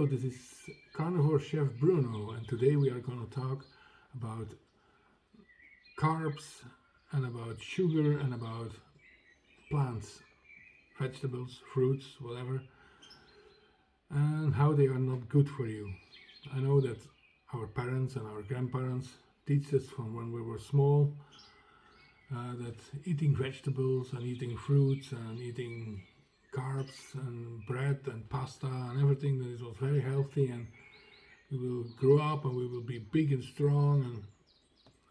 Hello, this is Carnivore Chef Bruno, and today we are going to talk about carbs and about sugar and about plants, vegetables, fruits, whatever, and how they are not good for you. I know that our parents and our grandparents teach us from when we were small that eating vegetables and eating fruits and eating carbs and bread and pasta and everything, that it was very healthy, and we will grow up and we will be big and strong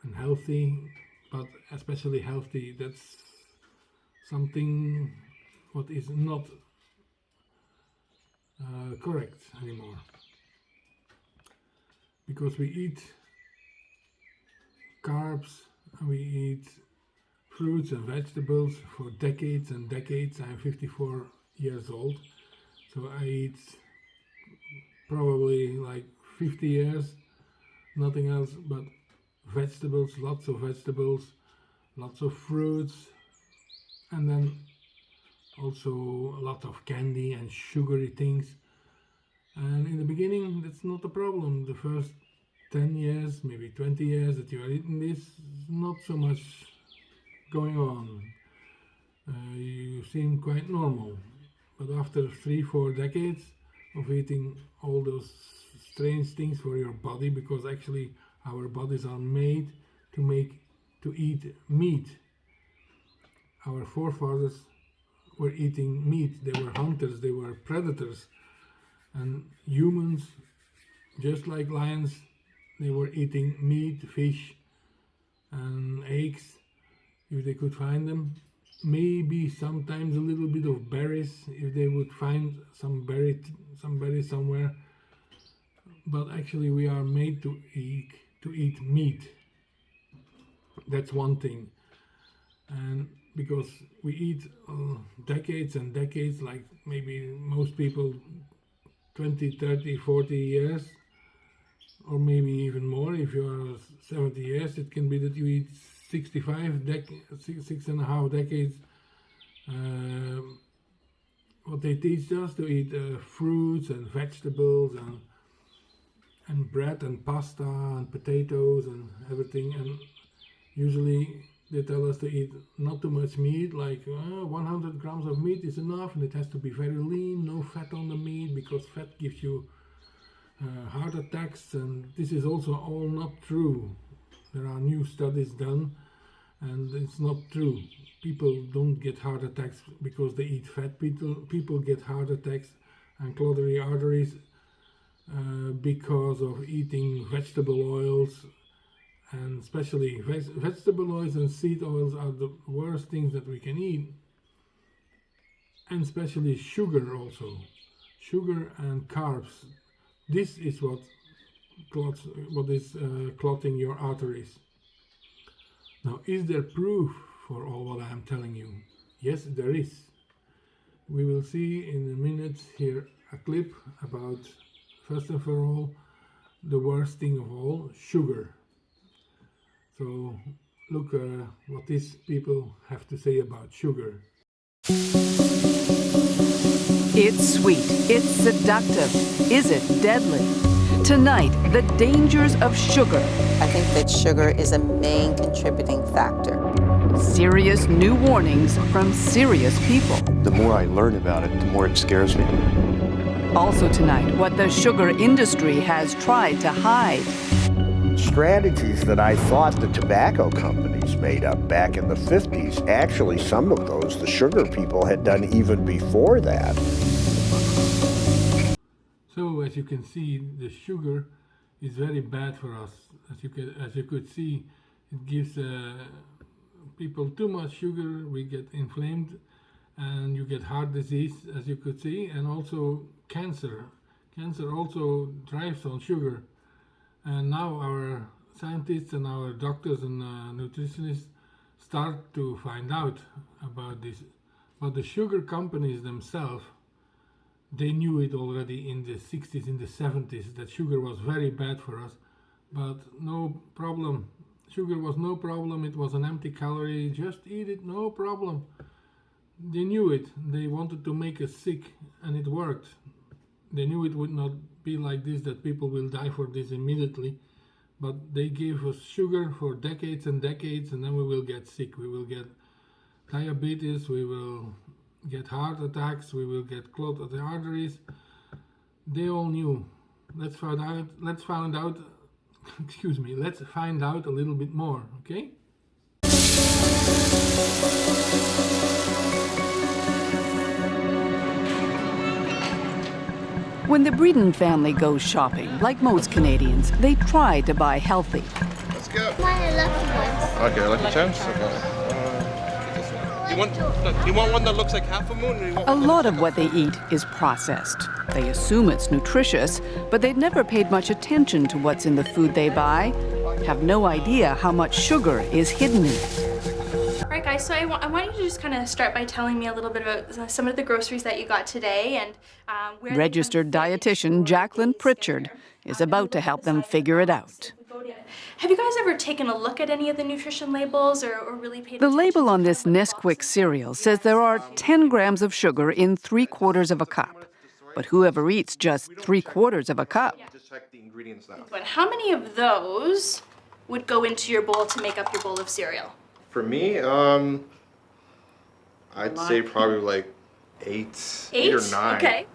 and healthy. But especially healthy, that's something what is not correct anymore, because we eat carbs and we eat fruits and vegetables for decades and decades. I'm 54 years old, so I eat probably like 50 years, nothing else but vegetables, lots of fruits, and then also a lot of candy and sugary things. And in the beginning, that's not a problem. The first 10 years, maybe 20 years that you are eating this, not so much going on. You seem quite normal. But after 3-4 decades of eating all those strange things for your body, because actually our bodies are made to eat meat. Our forefathers were eating meat. They were hunters, they were predators. And humans, just like lions, they were eating meat, fish and eggs if they could find them. Maybe sometimes a little bit of berries if they would find some berries somewhere. But actually we are made to eat meat. That's one thing. And because we eat decades and decades, like maybe most people 20, 30, 40 years, or maybe even more. If you are 70 years, it can be that you eat 6.5 decades. What they teach us to eat fruits and vegetables and bread and pasta and potatoes and everything. And usually they tell us to eat not too much meat, like 100 grams of meat is enough, and it has to be very lean, no fat on the meat, because fat gives you heart attacks. And this is also all not true. There are new studies done, and it's not true. People don't get heart attacks because they eat fat. People get heart attacks and clogged arteries because of eating vegetable oils, and especially vegetable oils and seed oils are the worst things that we can eat. And especially sugar also. Sugar and carbs. This is what is clotting your arteries. Now, is there proof for all what I am telling you? Yes, there is. We will see in a minute here a clip about, first and for all, the worst thing of all, sugar. So look what these people have to say about sugar. It's sweet. It's seductive. Is it deadly? Tonight, the dangers of sugar. I think that sugar is a main contributing factor. Serious new warnings from serious people. The more I learn about it, the more it scares me. Also tonight, what the sugar industry has tried to hide. Strategies that I thought the tobacco companies made up back in the 50s, actually some of those the sugar people had done even before that. So as you can see, the sugar is very bad for us. As you could see, it gives people too much sugar, we get inflamed, and you get heart disease, as you could see, and also cancer. Cancer also thrives on sugar. And now our scientists and our doctors and nutritionists start to find out about this. But the sugar companies themselves, they knew it already in the 60s, in the 70s, that sugar was very bad for us. But no problem. Sugar was no problem. It was an empty calorie. Just eat it, no problem. They knew it. They wanted to make us sick, and it worked. They knew it would not be like this, that people will die for this immediately, but they gave us sugar for decades and decades, and then we will get sick. We will get diabetes, we will get heart attacks, we will get clot of the arteries. They all knew. Let's find out excuse me, let's find out a little bit more, okay? When the Breeden family goes shopping, like most Canadians, they try to buy healthy. Let's go. Why lucky ones? Okay, lucky charms? Okay. You want one that looks like half a moon? Or you want A lot of what they eat is processed. They assume it's nutritious, but they've never paid much attention to what's in the food they buy, have no idea how much sugar is hidden in it. All right, guys, so I want you to just kind of start by telling me a little bit about some of the groceries that you got today and where Registered dietitian Jacqueline Pritchard is about to help them figure it out. Have you guys ever taken a look at any of the nutrition labels or really paid The attention label to on kind this of what the Nesquik box cereal says there are 10 grams of sugar in 3/4 of a cup. But whoever eats just 3/4 of a cup Just check the ingredients now. But how many of those would go into your bowl to make up your bowl of cereal? For me, I'd say probably like 8 or 9. Okay.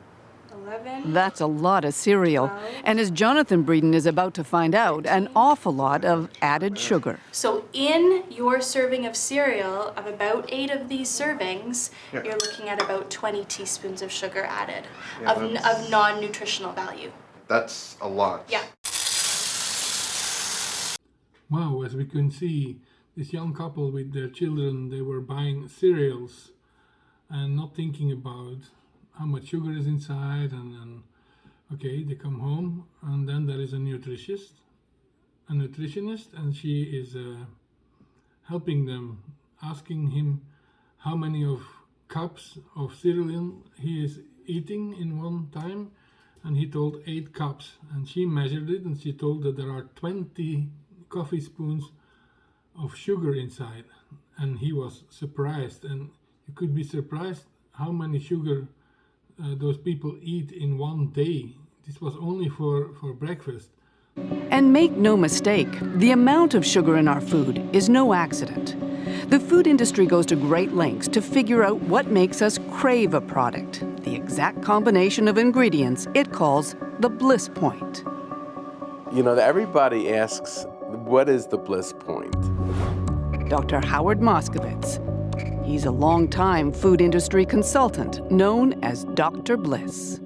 11. That's a lot of cereal. And as Jonathan Breeden is about to find out, an awful lot of added sugar. So in your serving of cereal, of about 8 of these servings, Yeah. you're looking at about 20 teaspoons of sugar added Yeah, of that's- non-nutritional value. That's a lot. Yeah. Wow, as we can see, this young couple with their children, they were buying cereals and not thinking about how much sugar is inside, and okay, they come home and then there is a nutritionist, and she is helping them, asking him how many of cups of cereal he is eating in one time, and he told 8 cups, and she measured it and she told that there are 20 coffee spoons of sugar inside, and he was surprised. And you could be surprised how many sugar those people eat in one day. This was only for breakfast. And make no mistake, the amount of sugar in our food is no accident. The food industry goes to great lengths to figure out what makes us crave a product, the exact combination of ingredients it calls the bliss point. You know, everybody asks, what is the bliss point? Dr. Howard Moskowitz. He's a long-time food industry consultant known as Dr. Bliss.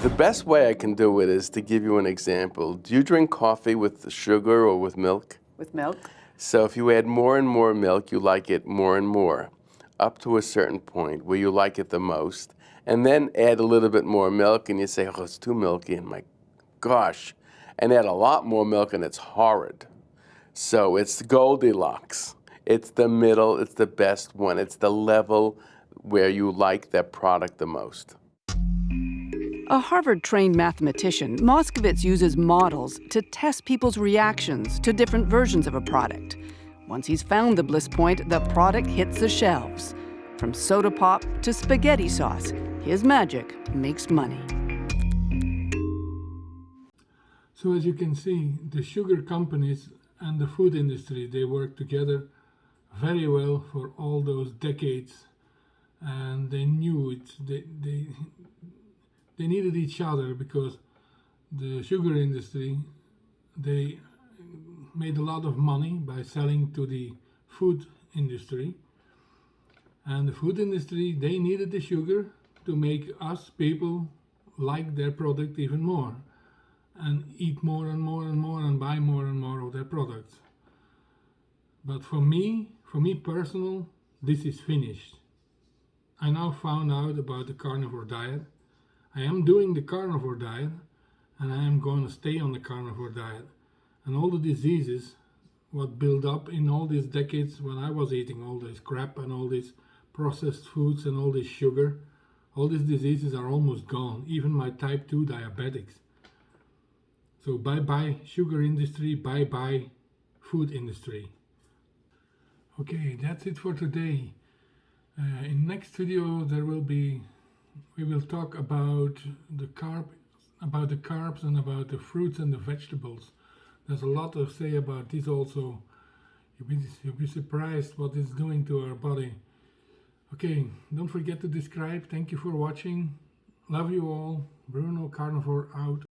The best way I can do it is to give you an example. Do you drink coffee with sugar or with milk? With milk? So if you add more and more milk, you like it more and more, up to a certain point where you like it the most. And then add a little bit more milk and you say, oh, it's too milky, and my gosh. And add a lot more milk and it's horrid. So it's Goldilocks. It's the middle, it's the best one. It's the level where you like that product the most. A Harvard-trained mathematician, Moskowitz uses models to test people's reactions to different versions of a product. Once he's found the bliss point, the product hits the shelves. From soda pop to spaghetti sauce, his magic makes money. So as you can see, the sugar companies and the food industry, they work together very well for all those decades, and they knew it. They needed each other, because the sugar industry, they made a lot of money by selling to the food industry, and the food industry, they needed the sugar to make us people like their product even more and eat more and more and more and buy more and more of their products. But for me personal, this is finished. I now found out about the carnivore diet. I am doing the carnivore diet, and I am going to stay on the carnivore diet. And all the diseases what built up in all these decades when I was eating all this crap and all these processed foods and all this sugar, all these diseases are almost gone, even my type 2 diabetics. So bye-bye sugar industry, bye-bye food industry. Okay, that's it for today. In next video there will be we will talk about the carbs and about the fruits and the vegetables. There's a lot to say about this also. You'll be surprised what it's doing to our body. Okay, don't forget to subscribe. Thank you for watching. Love you all. Bruno Carnivore out.